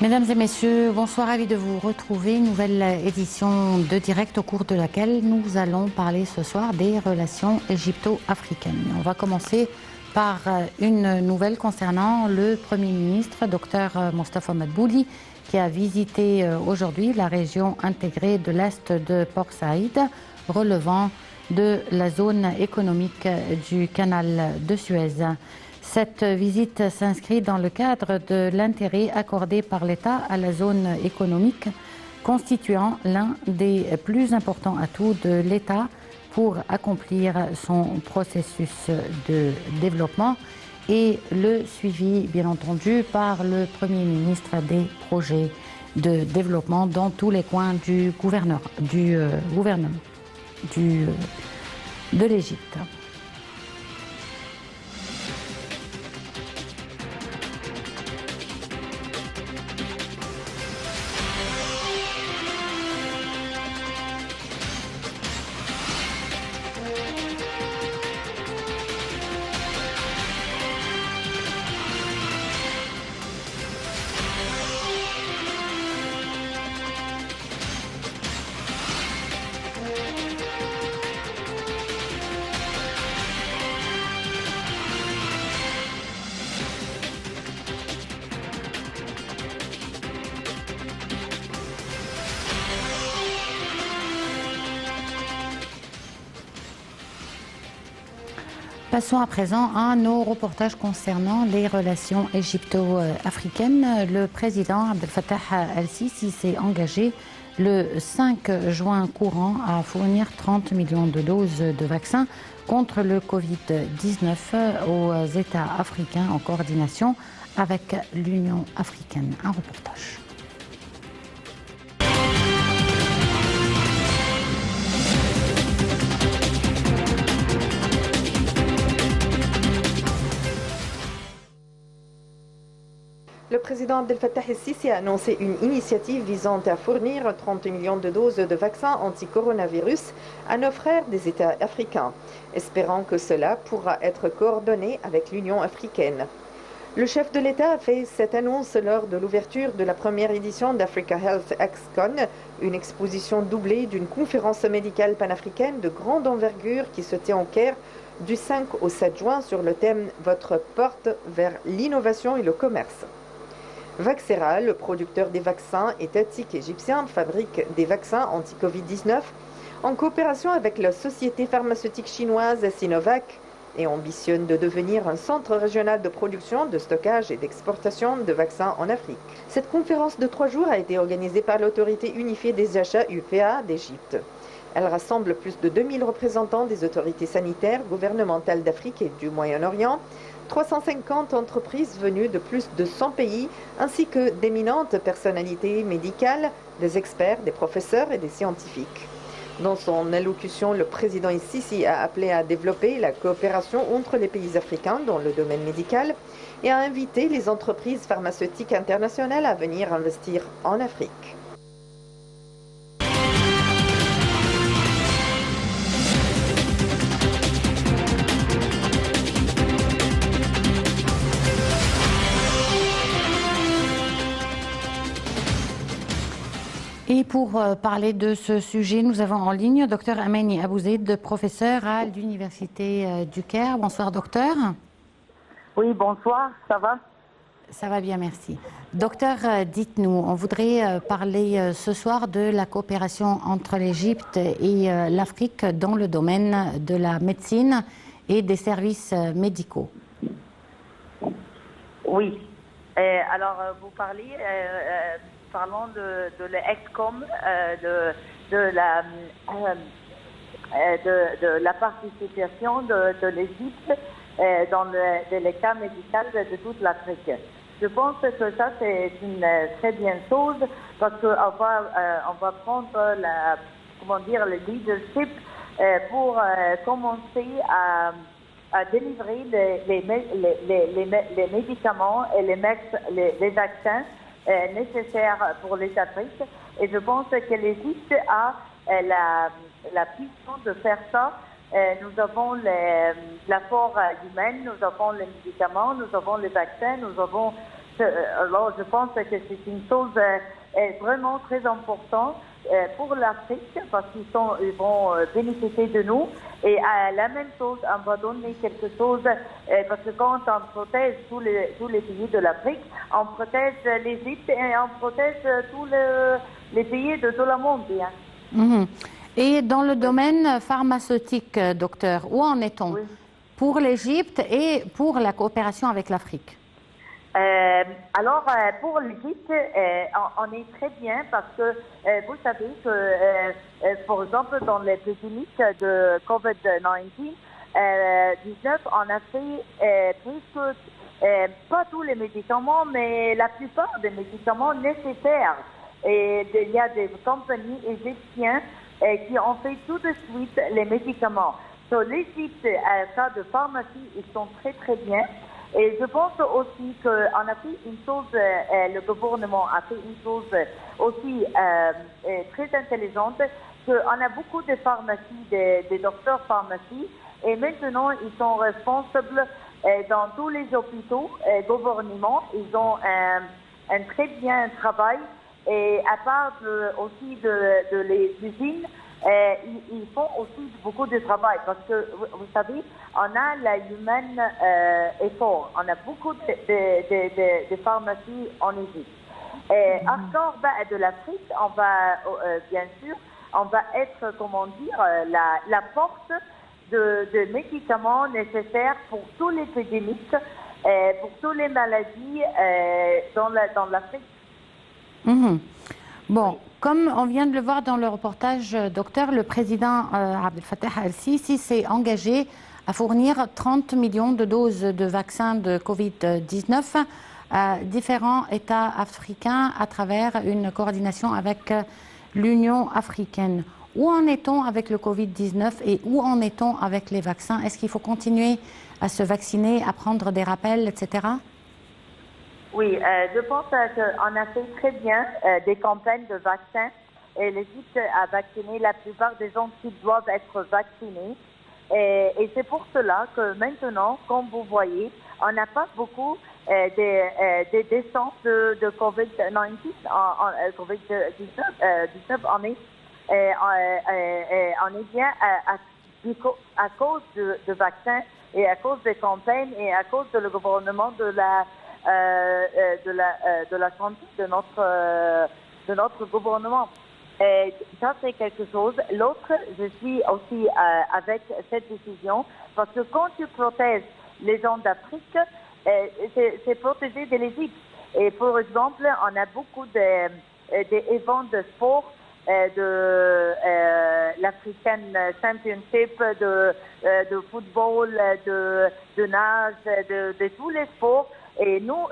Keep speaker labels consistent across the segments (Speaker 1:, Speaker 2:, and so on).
Speaker 1: Mesdames et messieurs, bonsoir, ravi de vous retrouver. Nouvelle édition de Direct au cours de laquelle nous allons parler ce soir des relations égypto-africaines. On va commencer par une nouvelle concernant le Premier ministre, Dr Mostafa Madbouli, qui a visité aujourd'hui la région intégrée de l'Est de Port Saïd, relevant de la zone économique du canal de Suez. Cette visite s'inscrit dans le cadre de l'intérêt accordé par l'État à la zone économique, constituant l'un des plus importants atouts de l'État pour accomplir son processus de développement et le suivi, bien entendu, par le Premier ministre des projets de développement dans tous les coins du gouvernement de l'Égypte. Passons à présent à nos reportages concernant les relations égypto-africaines. Le président Abdel Fattah el-Sisi s'est engagé le 5 juin courant à fournir 30 millions de doses de vaccins contre le Covid-19 aux États africains en coordination avec l'Union africaine. Un reportage.
Speaker 2: Le président Abdel Fattah el-Sisi a annoncé une initiative visant à fournir 30 millions de doses de vaccins anti-coronavirus à nos frères des États africains, espérant que cela pourra être coordonné avec l'Union africaine. Le chef de l'État a fait cette annonce lors de l'ouverture de la première édition d'Africa Health ExCon, une exposition doublée d'une conférence médicale panafricaine de grande envergure qui se tient au Caire du 5 au 7 juin sur le thème « Votre porte vers l'innovation et le commerce ». Vaxera, le producteur des vaccins étatiques égyptiens, fabrique des vaccins anti-Covid-19 en coopération avec la société pharmaceutique chinoise Sinovac et ambitionne de devenir un centre régional de production, de stockage et d'exportation de vaccins en Afrique. Cette conférence de 3 jours a été organisée par l'autorité unifiée des achats UPA d'Égypte. Elle rassemble plus de 2000 représentants des autorités sanitaires, gouvernementales d'Afrique et du Moyen-Orient, 350 entreprises venues de plus de 100 pays, ainsi que d'éminentes personnalités médicales, des experts, des professeurs et des scientifiques. Dans son allocution, le président el-Sisi a appelé à développer la coopération entre les pays africains dans le domaine médical et a invité les entreprises pharmaceutiques internationales à venir investir en Afrique.
Speaker 1: Et pour parler de ce sujet, nous avons en ligne Dr Ameni Abouzeid, professeur à l'Université du Caire. Bonsoir docteur.
Speaker 3: Oui, bonsoir, ça va?
Speaker 1: Ça va bien, merci. Docteur, dites-nous, on voudrait parler ce soir de la coopération entre l'Égypte et l'Afrique dans le domaine de la médecine et des services médicaux.
Speaker 3: Oui, alors vous parlez... Parlons de l'ExCom, de la participation de l'Égypte dans les cas médicaux de toute l'Afrique. Je pense que ça, c'est une très bonne chose parce qu'on va prendre le leadership pour commencer à délivrer les médicaments et les vaccins nécessaires pour les Afriques. Et je pense que l'Égypte a la puissance de faire ça. Nous avons l'apport humain, nous avons les médicaments, nous avons les vaccins, nous avons alors je pense que c'est une chose vraiment très importante pour l'Afrique parce ils vont bénéficier de nous. Et la même chose, on va donner quelque chose parce que quand on protège tous les pays de l'Afrique, on protège l'Égypte et on protège tous les pays de tout le monde. Hein.
Speaker 1: Mhm. Et dans le domaine pharmaceutique, docteur, où en est-on pour l'Égypte et pour la coopération avec l'Afrique?
Speaker 3: Alors, pour l'Égypte, on est très bien parce que vous savez que, par exemple, dans l'épidémie de COVID-19, on a fait presque, pas tous les médicaments, mais la plupart des médicaments nécessaires. Et il y a des compagnies égyptiennes qui ont fait tout de suite les médicaments. So, l'Égypte, ça de pharmacie, ils sont très très bien. Et je pense aussi qu'on a fait une chose, le gouvernement a fait une chose aussi très intelligente, qu'on a beaucoup de pharmacies, des docteurs pharmacie, et maintenant ils sont responsables dans tous les hôpitaux, gouvernement, ils ont un très bien travail, et à part aussi de les usines, ils font aussi beaucoup de travail parce que, vous savez, on a la human effort. On a beaucoup de pharmacies en Égypte. Encore de l'Afrique, on va, bien sûr, on va être, comment dire, la porte de médicaments nécessaires pour tous les épidémiques, pour toutes les maladies dans l'Afrique.
Speaker 1: Mmh. Bon, comme on vient de le voir dans le reportage, docteur, le président Abdel Fattah el-Sisi s'est engagé à fournir 30 millions de doses de vaccins de Covid-19 à différents États africains à travers une coordination avec l'Union africaine. Où en est-on avec le Covid-19 et où en est-on avec les vaccins? Est-ce qu'il faut continuer à se vacciner, à prendre des rappels, etc.?
Speaker 3: Oui, je pense qu'on a fait très bien des campagnes de vaccins et l'Égypte a vacciné la plupart des gens qui doivent être vaccinés. Et c'est pour cela que maintenant, comme vous voyez, on n'a pas beaucoup des décès de COVID-19. COVID-19, on est bien à cause de vaccins et à cause des campagnes et à cause de le gouvernement de la santé de notre gouvernement. Ça, c'est quelque chose. L'autre, je suis aussi avec cette décision parce que quand tu protèges les gens d'Afrique, c'est protéger de l'Égypte. Et par exemple, on a beaucoup d'événements de sport, de l'African Championship, de football, de nage, de tous les sports. Et nous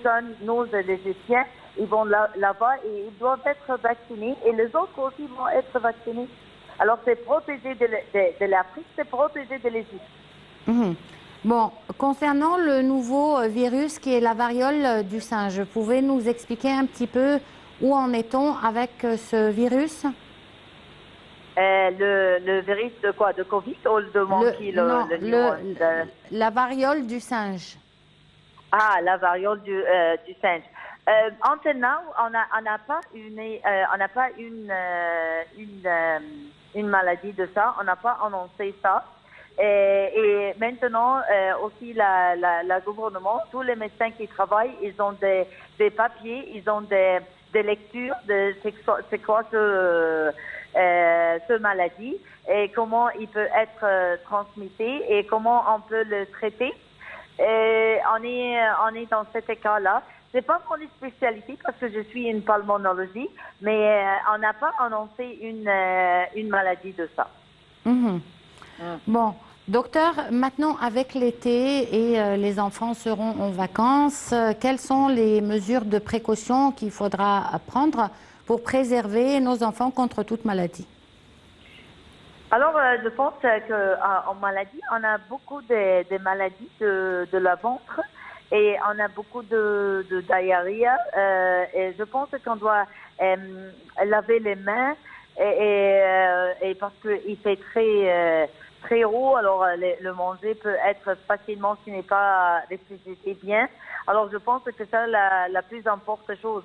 Speaker 3: jeunes, nous les Égyptiens, ils vont là-bas et ils doivent être vaccinés et les autres aussi vont être vaccinés. Alors c'est protéger de l'Afrique, c'est protéger de l'Égypte.
Speaker 1: Mmh. Bon, concernant le nouveau virus qui est la variole du singe, pouvez nous expliquer un petit peu où en est-on avec ce virus?
Speaker 3: Le virus de quoi? De Covid ou de monkey?
Speaker 1: La variole du singe.
Speaker 3: Ah, la variole du singe. Until now, on n'a pas une maladie de ça. On n'a pas annoncé ça. Et maintenant aussi la gouvernement, tous les médecins qui travaillent, ils ont des papiers, ils ont des lectures de c'est quoi ce maladie et comment il peut être transmis et comment on peut le traiter. Et on est dans cet cas-là. C'est pas mon spécialité parce que je suis une pulmonologie, mais on n'a pas annoncé une maladie de ça.
Speaker 1: Mmh. Bon, docteur, maintenant avec l'été et les enfants seront en vacances, quelles sont les mesures de précaution qu'il faudra prendre pour préserver nos enfants contre toute maladie?
Speaker 3: Alors, je pense qu'en maladie, on a beaucoup de maladies de la ventre et on a beaucoup de diarrhée. Et je pense qu'on doit laver les mains et parce qu'il fait très haut, alors le manger peut être facilement si n'est pas réfrigéré bien. Alors je pense que c'est la plus importante chose.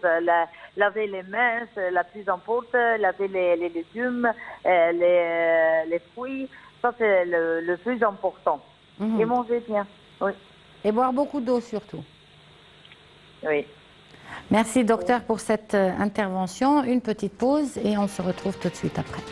Speaker 3: Laver les mains, c'est la plus importante. Laver les légumes, les fruits, ça c'est le plus important. Et manger bien, oui.
Speaker 1: Et boire beaucoup d'eau surtout.
Speaker 3: Oui.
Speaker 1: Merci docteur pour cette intervention. Une petite pause et on se retrouve tout de suite après.